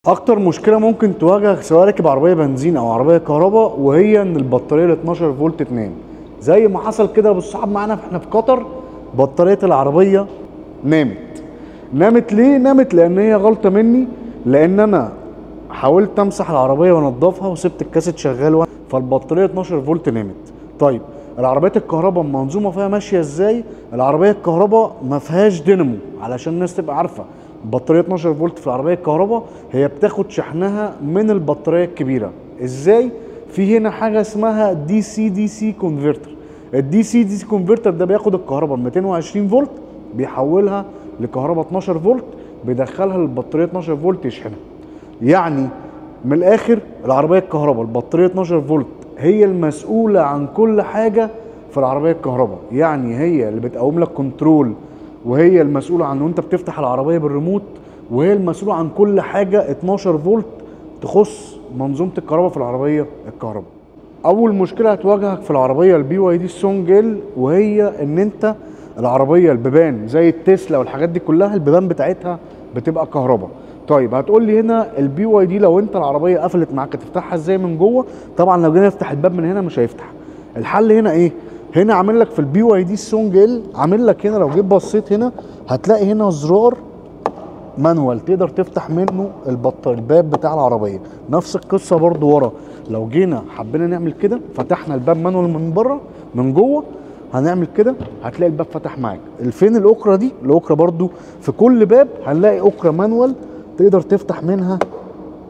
اكتر مشكله ممكن تواجهك سواء راكب عربيه بنزين او عربيه كهرباء، وهي ان البطاريه ال 12 فولت تنام. زي ما حصل كده بالصحاب معانا احنا في قطر، بطاريه العربيه نامت ليه؟ نامت لان هي غلطه مني، لان انا حاولت امسح العربيه وانضفها وسبت الكاسيت شغال فالبطاريه 12 فولت نامت. طيب العربيات الكهرباء المنظومه فيها ماشيه ازاي؟ العربيه الكهرباء ما فيهاش دينامو، علشان الناس تبقى عارفه بطاريه 12 فولت في العربيه الكهرباء هي بتاخد شحنها من البطاريه الكبيره. ازاي؟ في هنا حاجه اسمها دي سي كونفرتر. الدي سي كونفرتر ده بياخد الكهرباء 220 فولت بيحولها لكهرباء 12 فولت، بيدخلها للبطاريه 12 فولت يشحنها. يعني من الاخر العربيه الكهرباء البطاريه 12 فولت هي المسؤوله عن كل حاجه في العربيه الكهرباء، يعني هي اللي بتقوم لك كنترول، وهي المسؤوله عن وانت بتفتح العربيه بالريموت، وهي المسؤوله عن كل حاجه 12 فولت تخص منظومه الكهرباء في العربيه الكهرباء. اول مشكله هتواجهك في العربيه البي واي دي السونج ال، وهي ان انت العربيه البيبان زي التسلا والحاجات دي كلها البيبان بتاعتها بتبقى كهرباء. طيب هتقول لي هنا البي واي دي لو انت العربيه قفلت معاك هتفتحها ازاي من جوه؟ طبعا لو جينا نفتح الباب من هنا مش هيفتح. الحل هنا ايه؟ هنا عامل لك في البي واي دي السونج ال، عامل لك هنا لو جيت بصيت هنا هتلاقي هنا زرار مانوال تقدر تفتح منه الباب بتاع العربيه. نفس القصه برضو ورا، لو جينا حبينا نعمل كده فتحنا الباب مانوال من بره، من جوه هنعمل كده هتلاقي الباب فتح معاك. فين الاكره دي؟ الاكره برضو في كل باب هنلاقي اكره مانوال تقدر تفتح منها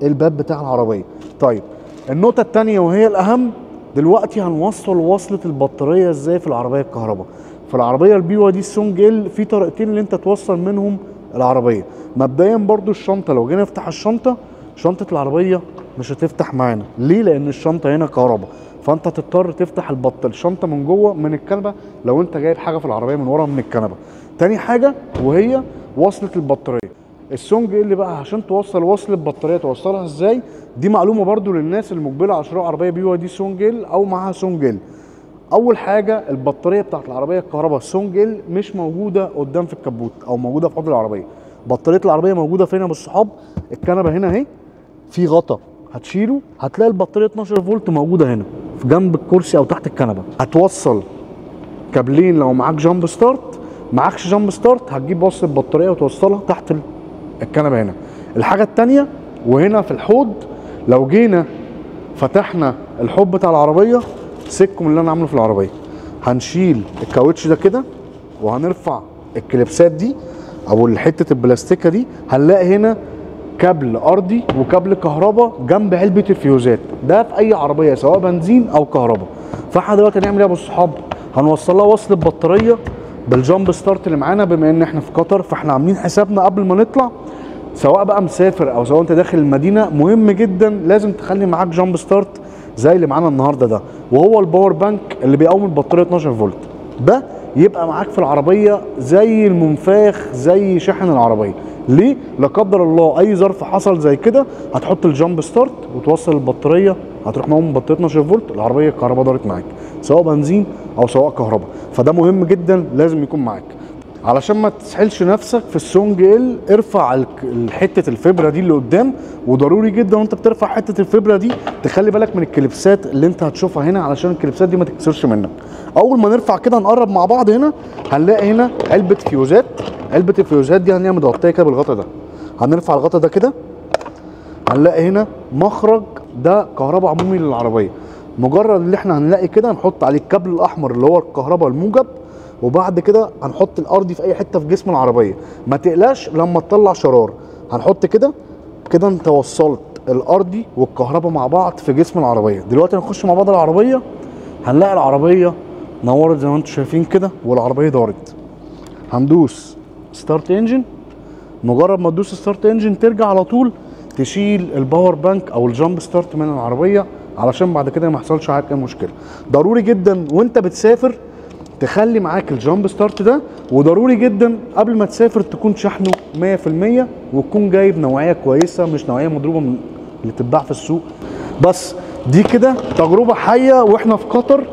الباب بتاع العربيه. طيب النقطه الثانيه وهي الاهم، دلوقتي هنوصل وصله البطاريه ازاي في العربيه الكهرباء. في العربيه البي واي دي السونج ال في طريقتين اللي انت توصل منهم العربيه. مبدئيا برضو الشنطه، لو جينا نفتح شنطه العربيه مش هتفتح معانا. ليه؟ لان الشنطه هنا كهرباء، فانت هتضطر تفتح الشنطه من جوه من الكنبه لو انت جايب حاجه في العربيه من ورا من الكنبه. تاني حاجه وهي وصله البطاريه. السونج اللي بقى عشان توصل وصل البطاريه توصلها ازاي؟ دي معلومه برضو للناس المقبله على شراء عربيه بي واي دي سونج ال او معاها سونج ال. اول حاجه البطاريه بتاعت العربيه الكهرباء السونج ال مش موجوده قدام في الكبوت او موجوده في حوض العربيه. بطاريه العربيه موجوده فين يا بالصحاب؟ الكنبه هنا اهي، في غطا هتشيله هتلاقي البطاريه 12 فولت موجوده هنا في جنب الكرسي او تحت الكنبه. هتوصل كابلين لو معاك جامب ستارت، معاكش جامب ستارت هتجيب وصل البطاريه وتوصلها تحت الكنبه هنا. الحاجه الثانيه وهنا في الحوض، لو جينا فتحنا الحوض بتاع العربيه سيبكم اللي انا عامله في العربيه، هنشيل الكاوتش ده كده وهنرفع الكليبسات دي او حته البلاستيكه دي، هنلاقي هنا كابل ارضي وكابل كهرباء جنب علبه الفيوزات. ده في اي عربيه سواء بنزين او كهرباء. فاحنا دلوقتي هنعمل ايه يا ابو الصحاب؟ هنوصل لها وصل البطاريه بالجامب ستارت اللي معانا. بما ان احنا في قطر فاحنا عاملين حسابنا قبل ما نطلع، سواء بقى مسافر او سواء انت داخل المدينه، مهم جدا لازم تخلي معاك جامب ستارت زي اللي معانا النهارده ده، وهو الباور بانك اللي بيقوم البطاريه 12 فولت. ده يبقى معاك في العربيه زي المنفاخ، زي شاحن العربيه. ليه؟ لا قدر الله اي ظرف حصل زي كده هتحط الجامب ستارت وتوصل البطاريه، هتروح معاهم بطاريه 12 فولت، العربيه الكهرباء دارت معاك سواء بنزين او سواء كهرباء. فده مهم جدا لازم يكون معاك. علشان ما تسحلش نفسك في السونج ال، ارفع حته الفبره دي اللي قدام، وضروري جدا وانت بترفع حته الفبره دي تخلي بالك من الكليبسات اللي انت هتشوفها هنا علشان الكليبسات دي ما تكسرش منك. اول ما نرفع كده نقرب مع بعض هنا هنلاقي هنا علبه فيوزات. علبه الفيوزات دي هنلاقيها متغطيه كده بالغطا ده. هنرفع الغطا ده كده هنلاقي هنا مخرج ده كهرباء عمومي للعربيه. مجرد اللي احنا هنلاقي كده نحط عليه الكابل الاحمر اللي هو الكهرباء الموجب، وبعد كده هنحط الارضي في اي حته في جسم العربيه. ما تقلقش لما تطلع شرار، هنحط كده كده انت وصلت الارضي والكهرباء مع بعض في جسم العربيه. دلوقتي هنخش مع بعض العربيه، هنلاقي العربيه نورت زي ما انتم شايفين كده والعربيه دارت. هندوس ستارت انجن، مجرد ما تدوس ستارت انجن ترجع على طول تشيل الباور بانك او الجامب ستارت من العربيه علشان بعد كده ما يحصلش معاك اي مشكله. ضروري جدا وانت بتسافر تخلي معاك الجامب ستارت ده، وضروري جدا قبل ما تسافر تكون شحنه 100% وتكون جايب نوعيه كويسه مش نوعيه مضروبه من اللي بتتباع في السوق. بس دي كده تجربه حيه واحنا في قطر،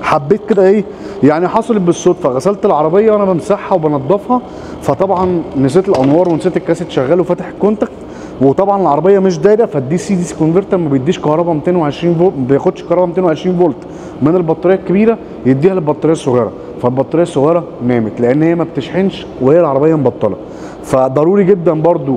حبيت كده ايه يعني حصلت بالصدفه. غسلت العربيه وانا بمسحها وبنضفها، فطبعا نسيت الانوار ونسيت الكاسيت شغال وفاتح الكونتاكت، وطبعا العربيه مش دايره، فالدي سي دي كونفرتر ما بيديش كهرباء 220 فولت، ما بياخدش كهرباء 220 فولت من البطاريه الكبيره يديها للبطاريه الصغيره، فالبطاريه الصغيره نامت لان هي ما بتشحنش وهي العربيه مبطله. فضروري جدا برضو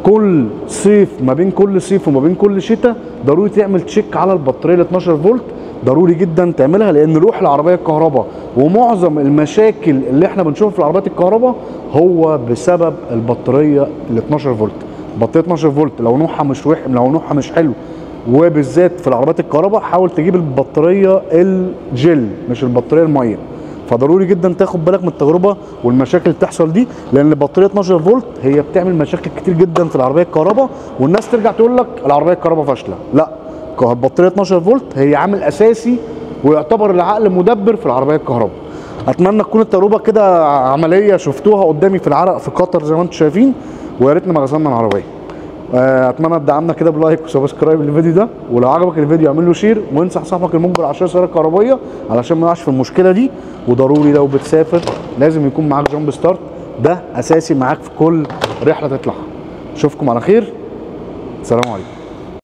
كل صيف، ما بين كل صيف وما بين كل شتاء، ضروري تعمل تشيك على البطاريه ال 12 فولت، ضروري جدا تعملها، لان روح العربيه الكهرباء ومعظم المشاكل اللي احنا بنشوفها في العربيات الكهرباء هو بسبب البطاريه ال 12 فولت. بطاريه 12 فولت لو نوعها مش لو نوعها مش حلو، وبالذات في العربيات الكهرباء حاول تجيب البطاريه الجل مش البطاريه الميه. فضروري جدا تاخد بالك من التجربه والمشاكل اللي بتحصل دي، لان البطاريه 12 فولت هي بتعمل مشاكل كتير جدا في العربيه الكهرباء، والناس ترجع تقول لك العربيه الكهرباء فاشله. لا، البطاريه 12 فولت هي عامل اساسي ويعتبر العقل مدبر في العربيه الكهرباء. اتمنى تكون التجربه كده عمليه شفتوها قدامي في العرق في قطر زي ما انتم شايفين، ويا ريتنا ما غسلنا العربيه. اتمنى تدعمنا كده بلايك وسبسكرايب للفيديو ده، ولو عجبك الفيديو اعمل له شير، وانصح صاحبك المجبر على شراء سياره كهربائيه علشان ما يقعش في المشكله دي. وضروري لو بتسافر لازم يكون معاك جامب ستارت، ده اساسي معاك في كل رحله تطلعها. اشوفكم على خير، سلام عليكم.